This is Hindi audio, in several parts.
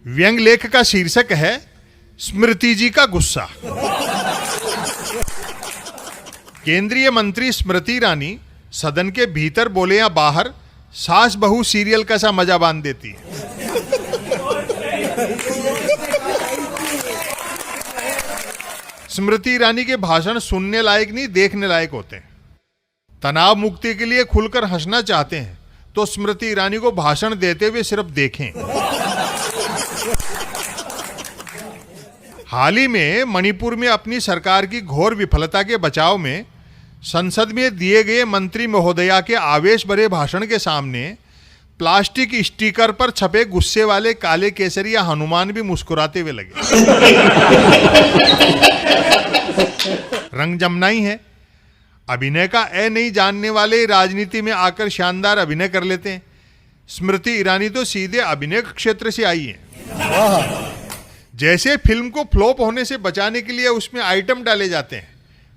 व्यंग लेख का शीर्षक है स्मृति जी का गुस्सा। केंद्रीय मंत्री स्मृति ईरानी सदन के भीतर बोले या बाहर, सास बहू सीरियल का सा मजा बांध देती है। स्मृति ईरानी के भाषण सुनने लायक नहीं, देखने लायक होते हैं। तनाव मुक्ति के लिए खुलकर हंसना चाहते हैं तो स्मृति ईरानी को भाषण देते हुए सिर्फ देखें। हाल ही में मणिपुर में अपनी सरकार की घोर विफलता के बचाव में संसद में दिए गए मंत्री महोदया के आवेश भरे भाषण के सामने प्लास्टिक स्टिकर पर छपे गुस्से वाले काले केसरिया हनुमान भी मुस्कुराते हुए लगे। रंग जमना ही है। अभिनय का ए नहीं जानने वाले राजनीति में आकर शानदार अभिनय कर लेते हैं। स्मृति ईरानी तो सीधे अभिनय क्षेत्र से आई है। जैसे फिल्म को फ्लॉप होने से बचाने के लिए उसमें आइटम डाले जाते हैं,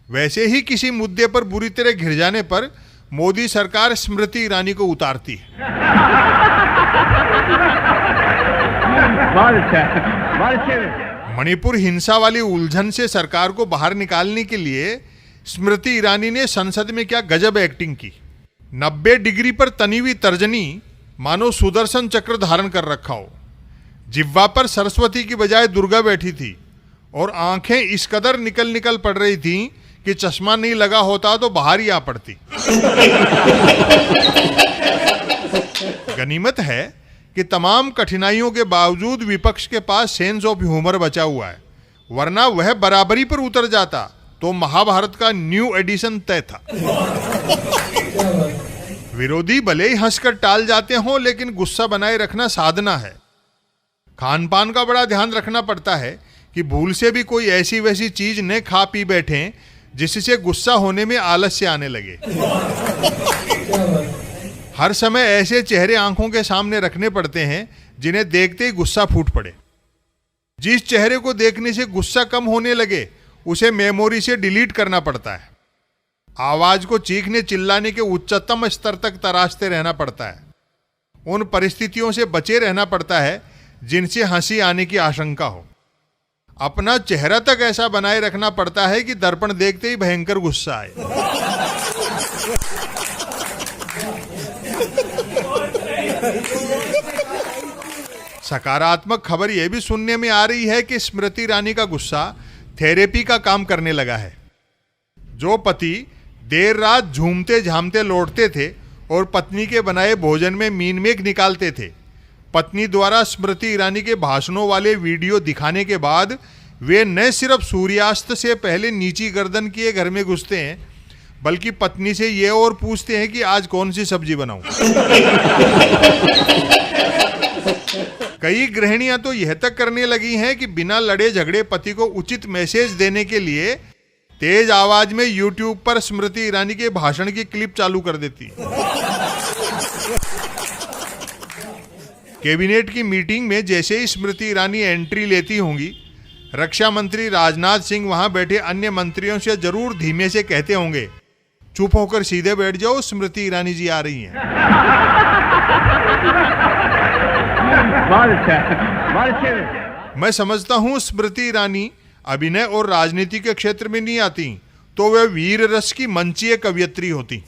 वैसे ही किसी मुद्दे पर बुरी तरह घिर जाने पर मोदी सरकार स्मृति ईरानी को उतारती है। मणिपुर हिंसा वाली उलझन से सरकार को बाहर निकालने के लिए स्मृति ईरानी ने संसद में क्या गजब एक्टिंग की। 90 डिग्री पर तनी हुई तर्जनी मानो सुदर्शन चक्र धारण कर रखा हो। जिह्वा पर सरस्वती की बजाय दुर्गा बैठी थी और आंखें इस कदर निकल पड़ रही थीं कि चश्मा नहीं लगा होता तो बाहर ही आ पड़ती। गनीमत है कि तमाम कठिनाइयों के बावजूद विपक्ष के पास सेंस ऑफ ह्यूमर बचा हुआ है, वरना वह बराबरी पर उतर जाता तो महाभारत का न्यू एडिशन तय था। विरोधी भले ही हंसकर टाल जाते हों, लेकिन गुस्सा बनाए रखना साधना है। खान पान का बड़ा ध्यान रखना पड़ता है कि भूल से भी कोई ऐसी वैसी चीज न खा पी बैठें जिससे गुस्सा होने में आलस्य आने लगे। हर समय ऐसे चेहरे आंखों के सामने रखने पड़ते हैं जिन्हें देखते ही गुस्सा फूट पड़े। जिस चेहरे को देखने से गुस्सा कम होने लगे उसे मेमोरी से डिलीट करना पड़ता है। आवाज को चीखने चिल्लाने के उच्चतम स्तर तक तराशते रहना पड़ता है। उन परिस्थितियों से बचे रहना पड़ता है जिनसे हंसी आने की आशंका हो। अपना चेहरा तक ऐसा बनाए रखना पड़ता है कि दर्पण देखते ही भयंकर गुस्सा आए। सकारात्मक खबर यह भी सुनने में आ रही है कि स्मृति ईरानी का गुस्सा थेरेपी का काम करने लगा है। जो पति देर रात झूमते झामते लौटते थे और पत्नी के बनाए भोजन में मीन मेघ निकालते थे, पत्नी द्वारा स्मृति ईरानी के भाषणों वाले वीडियो दिखाने के बाद वे न सिर्फ सूर्यास्त से पहले नीची गर्दन किए घर में घुसते हैं, बल्कि पत्नी से ये और पूछते हैं कि आज कौन सी सब्जी बनाऊं। कई गृहिणियां तो यह तक करने लगी हैं कि बिना लड़े झगड़े पति को उचित मैसेज देने के लिए तेज आवाज में YouTube पर स्मृति ईरानी के भाषण की क्लिप चालू कर देती। कैबिनेट की मीटिंग में जैसे ही स्मृति ईरानी एंट्री लेती होंगी, रक्षा मंत्री राजनाथ सिंह वहां बैठे अन्य मंत्रियों से जरूर धीमे से कहते होंगे, चुप होकर सीधे बैठ जाओ, स्मृति ईरानी जी आ रही हैं। मैं समझता हूं स्मृति ईरानी अभिनय और राजनीति के क्षेत्र में नहीं आती तो वह वीर रस की मंचीय कवयित्री होती।